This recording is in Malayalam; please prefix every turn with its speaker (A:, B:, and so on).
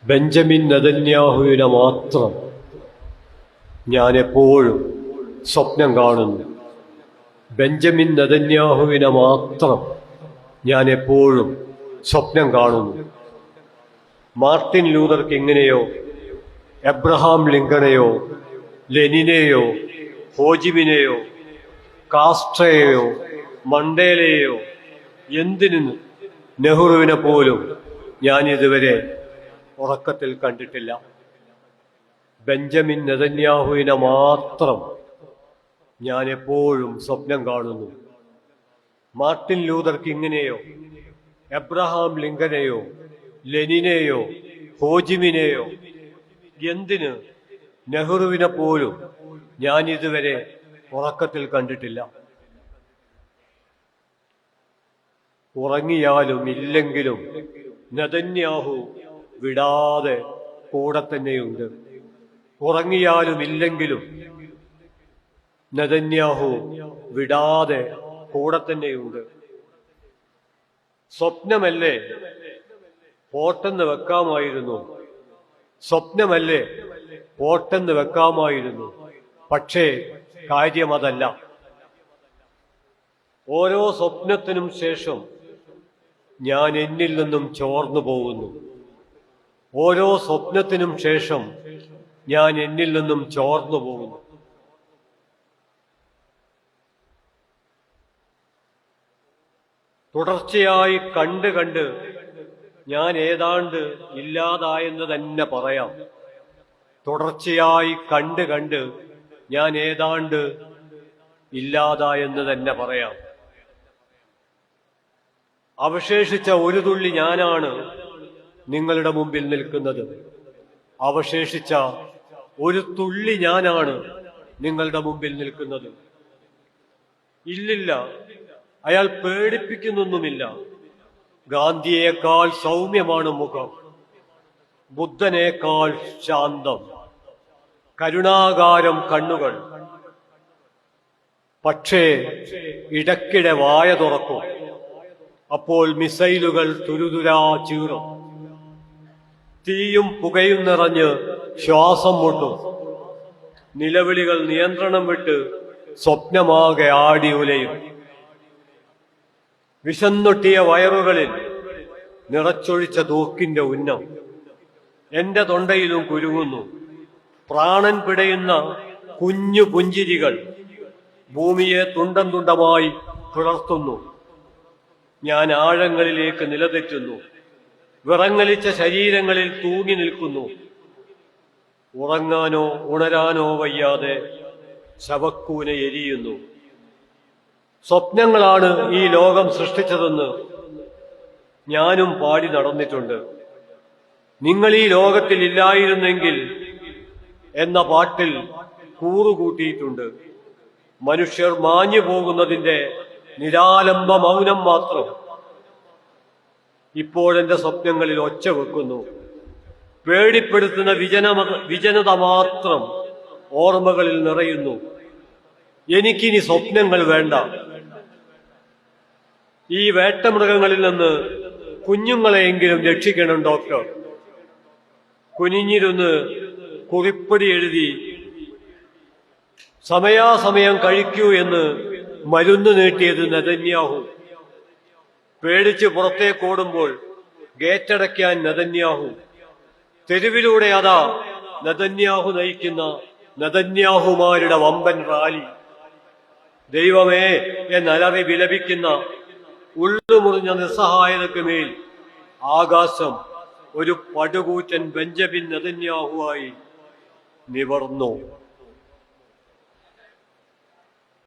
A: ബെഞ്ചമിൻ നെതന്യാഹുവിനെ മാത്രം ഞാൻ എപ്പോഴും സ്വപ്നം കാണുന്നു. ബെഞ്ചമിൻ നെതന്യാഹുവിനെ മാത്രം ഞാൻ എപ്പോഴും സ്വപ്നം കാണുന്നു. മാർട്ടിൻ ലൂതർ കിങ്ങിനെയോ എബ്രഹാം ലിങ്കണെയോ ലെനിനെയോ ഹോജിമിനെയോ കാസ്ട്രയെയോ മണ്ടേലയെയോ എന്തിനു നെഹ്റുവിനെ പോലും ഞാനിതുവരെ ഉറക്കത്തിൽ കണ്ടിട്ടില്ല. ബെഞ്ചമിൻ നെതന്യാഹുവിനെ മാത്രം ഞാൻ എപ്പോഴും സ്വപ്നം കാണുന്നു. മാർട്ടിൻ ലൂതർ കിങ്ങിനെയോ എബ്രഹാം ലിങ്കനെയോ ലെനിനെയോ ഹോജിമിനെയോ എന്തിന് നെഹ്റുവിനെ പോലും ഞാനിതുവരെ ഉറക്കത്തിൽ കണ്ടിട്ടില്ല. ഉറങ്ങിയാലും ഇല്ലെങ്കിലും നെതന്യാഹു വിടാതെ കൂടെ തന്നെയുണ്ട്. ഉറങ്ങിയാലും ഇല്ലെങ്കിലും നെതന്യാഹു വിടാതെ കൂടെ തന്നെയുണ്ട്. സ്വപ്നമല്ലേ, പോട്ടെന്ന് വെക്കാമായിരുന്നു. സ്വപ്നമല്ലേ, പോട്ടെന്ന് വെക്കാമായിരുന്നു. പക്ഷേ കാര്യമതല്ല. ഓരോ സ്വപ്നത്തിനും ശേഷം ഞാൻ എന്നിൽ നിന്നും ചോർന്നു പോകുന്നു. ഓരോ സ്വപ്നത്തിനും ശേഷം ഞാൻ എന്നിൽ നിന്നും ചോർന്നു പോകുന്നു. തുടർച്ചയായി കണ്ട് ഞാൻ ഏതാണ്ട് ഇല്ലാതായെന്ന് തന്നെ പറയാം. തുടർച്ചയായി കണ്ട് ഞാൻ ഏതാണ്ട് ഇല്ലാതായെന്ന് തന്നെ പറയാം. അവശേഷിച്ച ഒരു തുള്ളി ഞാനാണ് നിങ്ങളുടെ മുമ്പിൽ നിൽക്കുന്നത്. അവശേഷിച്ച ഒരു തുള്ളി ഞാനാണ് നിങ്ങളുടെ മുമ്പിൽ നിൽക്കുന്നത്. ഇല്ലില്ല, അയാൾ പേടിപ്പിക്കുന്നൊന്നുമില്ല. ഗാന്ധിയേക്കാൾ സൗമ്യമാണ് മുഖം, ബുദ്ധനേക്കാൾ ശാന്തം, കരുണാകാരം കണ്ണുകൾ. പക്ഷേ ഇടയ്ക്കിടെ വായ തുറക്കും. അപ്പോൾ മിസൈലുകൾ തുരുതുരാ ചീറും. തീയും പുകയും നിറഞ്ഞ് ശ്വാസം മുട്ടും. നിലവിളികൾ നിയന്ത്രണം വിട്ട് സ്വപ്നമാകെ ആടി ഉലയും. വിശന്നൊട്ടിയ വയറുകളിൽ നിറച്ചൊഴിച്ച തൂക്കിന്റെ ഉന്നം എന്റെ തൊണ്ടയിലും കുരുങ്ങുന്നു. പ്രാണൻ പിടയുന്ന കുഞ്ഞു പുഞ്ചിരികൾ ഭൂമിയെ തുണ്ടം തുണ്ടമായി പിളർത്തുന്നു. ഞാൻ ആഴങ്ങളിലേക്ക് നിലതെറ്റുന്നു. വിറങ്ങലിച്ച ശരീരങ്ങളിൽ തൂങ്ങി നിൽക്കുന്നു. ഉറങ്ങാനോ ഉണരാനോ വയ്യാതെ ശവക്കൂന എരിയുന്നു. സ്വപ്നങ്ങളാണ് ഈ ലോകം സൃഷ്ടിച്ചതെന്ന് ഞാനും പാടി നടന്നിട്ടുണ്ട്. നിങ്ങൾ ഈ ലോകത്തിൽ ഇല്ലായിരുന്നെങ്കിൽ എന്ന പാട്ടിൽ കൂറുകൂട്ടിയിട്ടുണ്ട്. മനുഷ്യർ മാഞ്ഞു പോകുന്നതിന്റെ നിരാലംബ മൗനം മാത്രം ഇപ്പോഴെന്റെ സ്വപ്നങ്ങളിൽ ഒച്ച വെക്കുന്നു. പേടിപ്പെടുത്തുന്ന വിജനത മാത്രം ഓർമ്മകളിൽ നിറയുന്നു. എനിക്കിനി സ്വപ്നങ്ങൾ വേണ്ട. ഈ വേട്ടമൃഗങ്ങളിൽ നിന്ന് കുഞ്ഞുങ്ങളെയെങ്കിലും രക്ഷിക്കണം ഡോക്ടർ. കുനിഞ്ഞിരുന്ന് കുറിപ്പടി എഴുതി സമയാസമയം കഴിക്കൂ എന്ന് മരുന്ന് നീട്ടിയത് നെതന്യാഹു. പേടിച്ച് പുറത്തേക്കോടുമ്പോൾ ഗേറ്റടയ്ക്കാൻ നെതന്യാഹു. തെരുവിലൂടെ അതാ നെതന്യാഹു നയിക്കുന്ന നെതന്യാഹുമാരുടെ വമ്പൻ റാലി. ദൈവമേ എന്നലറി വിലപിക്കുന്ന ഉള്ളുമുറിഞ്ഞ നിസ്സഹായതയ്ക്ക് മേൽ ആകാശം ഒരു പടുകൂറ്റൻ ബെഞ്ചമിൻ നെതന്യാഹുവായി നിവർന്നു.